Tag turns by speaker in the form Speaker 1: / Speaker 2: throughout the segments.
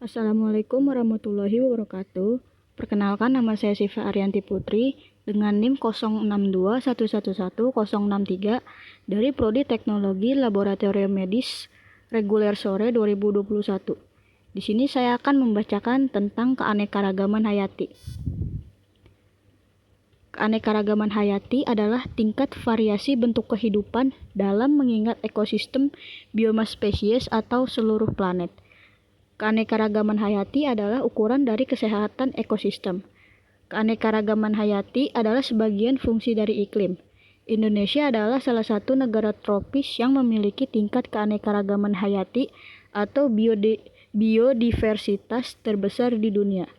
Speaker 1: Assalamualaikum warahmatullahi wabarakatuh. Perkenalkan, nama saya Siva Arianti Putri dengan NIM 0661111063 dari Prodi Teknologi Laboratorium Medis Reguler Sore 2021. Di sini saya akan membacakan tentang keanekaragaman hayati. Keanekaragaman hayati adalah tingkat variasi bentuk kehidupan dalam mengingat ekosistem, biomas spesies, atau seluruh planet. Keanekaragaman hayati adalah ukuran dari kesehatan ekosistem. Keanekaragaman hayati adalah sebagian fungsi dari iklim. Indonesia adalah salah satu negara tropis yang memiliki tingkat keanekaragaman hayati atau biodiversitas terbesar di dunia.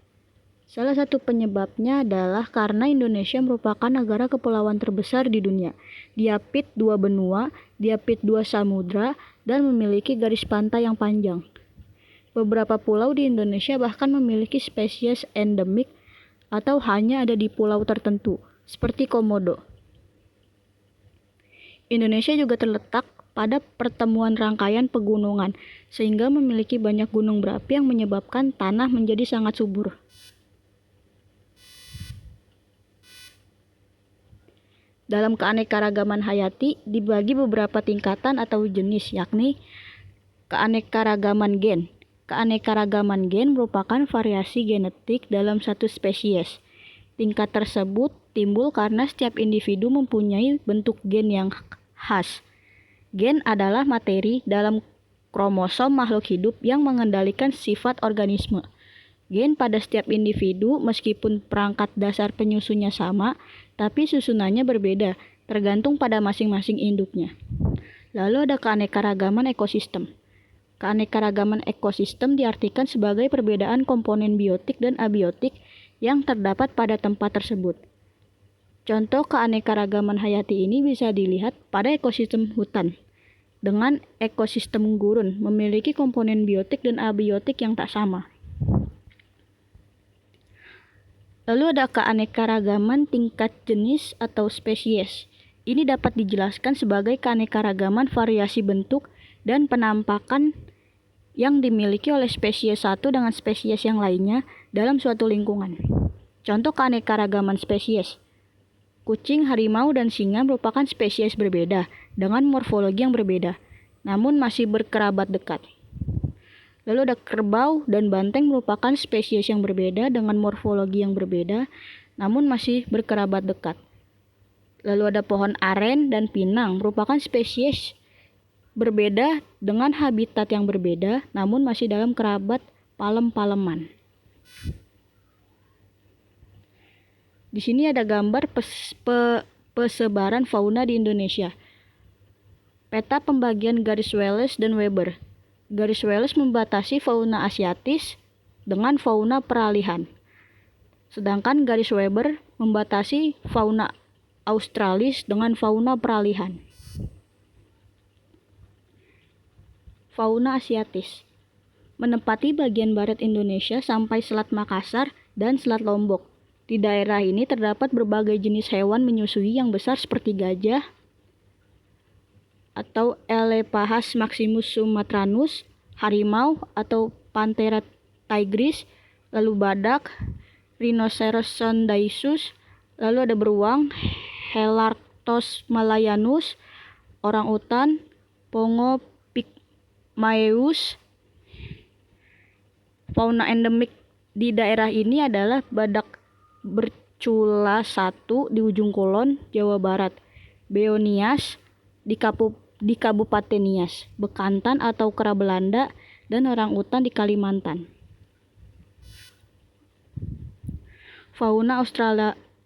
Speaker 1: Salah satu penyebabnya adalah karena Indonesia merupakan negara kepulauan terbesar di dunia. Diapit 2 benua, diapit 2 samudra, dan memiliki garis pantai yang panjang. Beberapa pulau di Indonesia bahkan memiliki spesies endemik atau hanya ada di pulau tertentu, seperti Komodo. Indonesia juga terletak pada pertemuan rangkaian pegunungan, sehingga memiliki banyak gunung berapi yang menyebabkan tanah menjadi sangat subur. Dalam keanekaragaman hayati dibagi beberapa tingkatan atau jenis, yakni keanekaragaman gen. Keanekaragaman gen merupakan variasi genetik dalam satu spesies. Tingkat tersebut timbul karena setiap individu mempunyai bentuk gen yang khas. Gen adalah materi dalam kromosom makhluk hidup yang mengendalikan sifat organisme. Gen pada setiap individu, meskipun perangkat dasar penyusunnya sama, tapi susunannya berbeda, tergantung pada masing-masing induknya. Lalu ada keanekaragaman ekosistem. Keanekaragaman ekosistem diartikan sebagai perbedaan komponen biotik dan abiotik yang terdapat pada tempat tersebut. Contoh keanekaragaman hayati ini bisa dilihat pada ekosistem hutan. Dengan ekosistem gurun memiliki komponen biotik dan abiotik yang tak sama. Lalu ada keanekaragaman tingkat jenis atau spesies. Ini dapat dijelaskan sebagai keanekaragaman variasi bentuk dan penampakan yang dimiliki oleh spesies satu dengan spesies yang lainnya dalam suatu lingkungan. Contoh keanekaragaman spesies. Kucing, harimau, dan singa merupakan spesies berbeda dengan morfologi yang berbeda, namun masih berkerabat dekat. Lalu ada kerbau dan banteng merupakan spesies yang berbeda dengan morfologi yang berbeda, namun masih berkerabat dekat. Lalu ada pohon aren dan pinang merupakan spesies berbeda dengan habitat yang berbeda, namun masih dalam kerabat palem-paleman. Di sini ada gambar persebaran fauna di Indonesia. Peta pembagian garis Wallace dan Weber. Garis Wallace membatasi fauna asiatis dengan fauna peralihan. Sedangkan garis Weber membatasi fauna australis dengan fauna peralihan. Fauna asiatis menempati bagian barat Indonesia sampai Selat Makassar dan Selat Lombok. Di daerah ini terdapat berbagai jenis hewan menyusui yang besar seperti gajah atau Elephas maximus sumatranus, harimau atau Panthera tigris, lalu badak, Rhinoceros sondaicus, lalu ada beruang, Helarctos malayanus, orang utan, Pongo pygmaeus. Fauna endemik di daerah ini adalah badak bercula 1 di ujung kulon, Jawa Barat, Beonias di Kabupaten Nias, bekantan atau kera Belanda, dan orang utan di Kalimantan. Fauna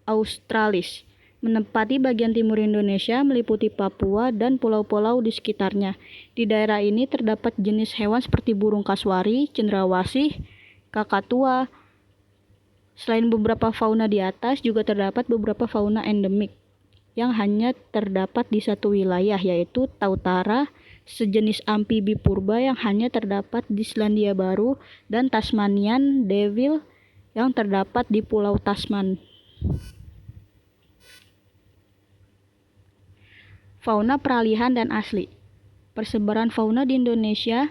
Speaker 1: australis menempati bagian timur Indonesia meliputi Papua dan pulau-pulau di sekitarnya. Di daerah ini terdapat jenis hewan seperti burung kasuari, cendrawasih, kakatua. Selain beberapa fauna di atas, juga terdapat beberapa fauna endemik yang hanya terdapat di satu wilayah, yaitu Tautara, sejenis amfibi purba yang hanya terdapat di Selandia Baru, dan Tasmanian devil yang terdapat di Pulau Tasman. Fauna peralihan dan asli. Persebaran fauna di Indonesia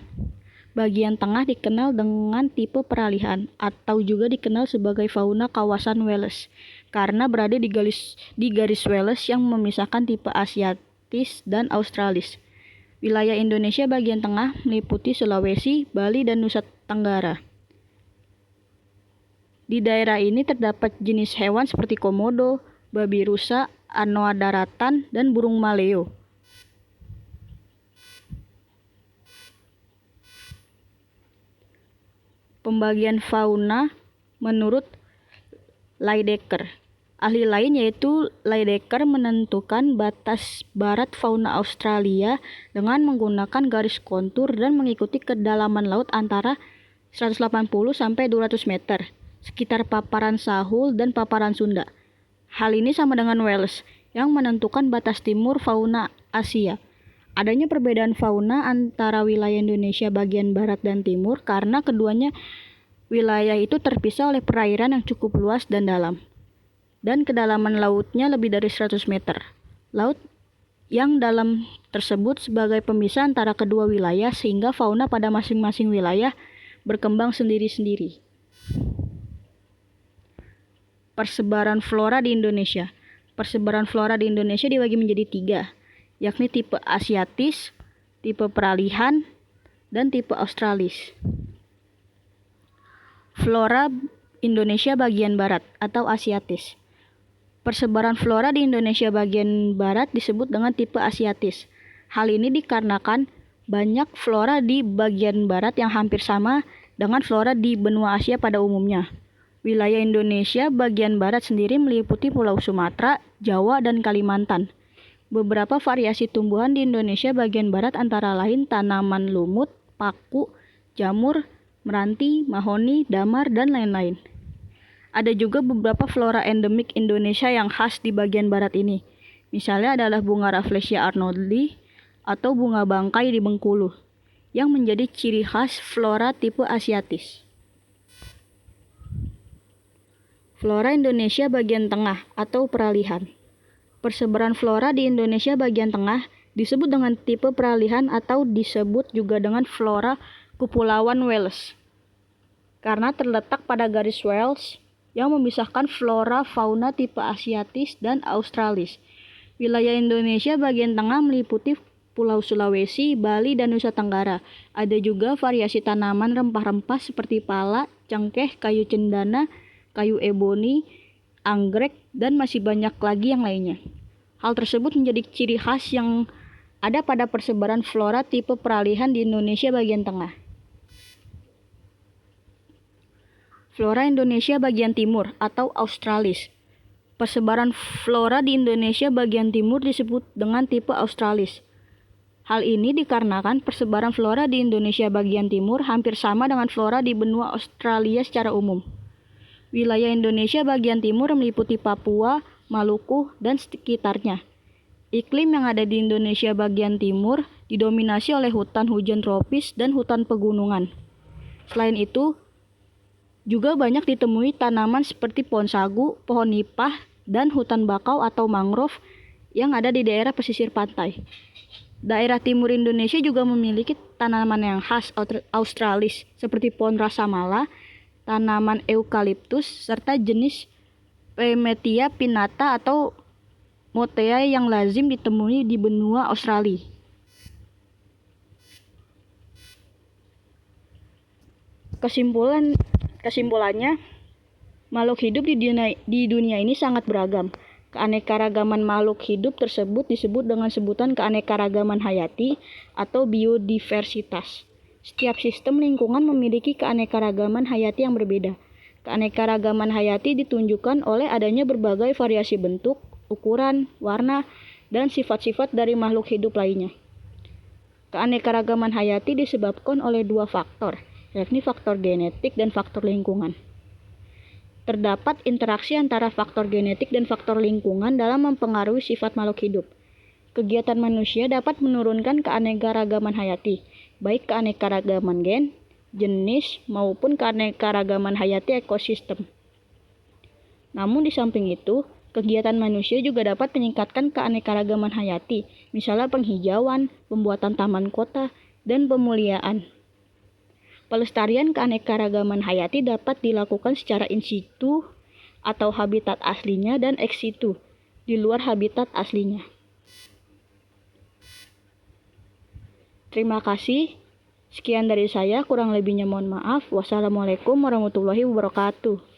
Speaker 1: Bagian tengah dikenal dengan tipe peralihan atau juga dikenal sebagai fauna kawasan Wallace karena berada di garis Wallace yang memisahkan tipe Asiatis dan Australis. Wilayah Indonesia bagian tengah meliputi Sulawesi, Bali, dan Nusa Tenggara. Di daerah ini terdapat jenis hewan seperti komodo, babi rusa, anoa daratan, dan burung maleo. Pembagian fauna menurut Lydekker. Ahli lain yaitu Lydekker menentukan batas barat fauna Australia dengan menggunakan garis kontur dan mengikuti kedalaman laut antara 180 sampai 200 meter, sekitar paparan Sahul dan paparan Sunda. Hal ini sama dengan Wales yang menentukan batas timur fauna Asia. Adanya perbedaan fauna antara wilayah Indonesia bagian barat dan timur karena keduanya wilayah itu terpisah oleh perairan yang cukup luas dan dalam. Dan kedalaman lautnya lebih dari 100 meter. Laut yang dalam tersebut sebagai pemisah antara kedua wilayah sehingga fauna pada masing-masing wilayah berkembang sendiri-sendiri. Persebaran flora di Indonesia. Persebaran flora di Indonesia dibagi menjadi 3, yakni tipe Asiatis, tipe peralihan, dan tipe Australis. Flora Indonesia bagian barat atau Asiatis. Persebaran flora di Indonesia bagian barat disebut dengan tipe Asiatis. Hal ini dikarenakan banyak flora di bagian barat yang hampir sama dengan flora di benua Asia pada umumnya. Wilayah Indonesia bagian barat sendiri meliputi Pulau Sumatera, Jawa, dan Kalimantan. Beberapa variasi tumbuhan di Indonesia bagian barat antara lain tanaman lumut, paku, jamur, meranti, mahoni, damar, dan lain-lain. Ada juga beberapa flora endemik Indonesia yang khas di bagian barat ini. Misalnya adalah bunga Rafflesia arnoldii atau bunga bangkai di Bengkulu, yang menjadi ciri khas flora tipe Asiatis. Flora Indonesia bagian tengah atau peralihan. Persebaran flora di Indonesia bagian tengah disebut dengan tipe peralihan atau disebut juga dengan flora Kepulauan Wallace karena terletak pada garis Wallace yang memisahkan flora fauna tipe Asiatis dan Australis. Wilayah Indonesia bagian tengah meliputi Pulau Sulawesi, Bali, dan Nusa Tenggara. Ada juga variasi tanaman rempah-rempah seperti pala, cengkeh, kayu cendana, kayu eboni, anggrek, dan masih banyak lagi yang lainnya. Hal tersebut menjadi ciri khas yang ada pada persebaran flora tipe peralihan di Indonesia bagian tengah. Flora Indonesia bagian timur atau Australis. Persebaran flora di Indonesia bagian timur disebut dengan tipe Australis. Hal ini dikarenakan persebaran flora di Indonesia bagian timur hampir sama dengan flora di benua Australia secara umum. Wilayah Indonesia bagian timur meliputi Papua, Maluku, dan sekitarnya. Iklim yang ada di Indonesia bagian timur didominasi oleh hutan hujan tropis dan hutan pegunungan. Selain itu, juga banyak ditemui tanaman seperti pohon sagu, pohon nipah, dan hutan bakau atau mangrove yang ada di daerah pesisir pantai. Daerah timur Indonesia juga memiliki tanaman yang khas Australis seperti pohon rasamala, tanaman eukaliptus, serta jenis Pemetia pinnata atau Motea yang lazim ditemui di benua Australia. Kesimpulannya, makhluk hidup di dunia ini sangat beragam. Keanekaragaman makhluk hidup tersebut disebut dengan sebutan keanekaragaman hayati atau biodiversitas. Setiap sistem lingkungan memiliki keanekaragaman hayati yang berbeda. Keanekaragaman hayati ditunjukkan oleh adanya berbagai variasi bentuk, ukuran, warna, dan sifat-sifat dari makhluk hidup lainnya. Keanekaragaman hayati disebabkan oleh 2 faktor, yakni faktor genetik dan faktor lingkungan. Terdapat interaksi antara faktor genetik dan faktor lingkungan dalam mempengaruhi sifat makhluk hidup. Kegiatan manusia dapat menurunkan keanekaragaman hayati, baik keanekaragaman gen, jenis, maupun keanekaragaman hayati ekosistem. Namun di samping itu, kegiatan manusia juga dapat meningkatkan keanekaragaman hayati, misalnya penghijauan, pembuatan taman kota, dan pemuliaan. Pelestarian keanekaragaman hayati dapat dilakukan secara in situ atau habitat aslinya dan ex situ, di luar habitat aslinya. Terima kasih. Sekian dari saya, kurang lebihnya mohon maaf. Wassalamualaikum warahmatullahi wabarakatuh.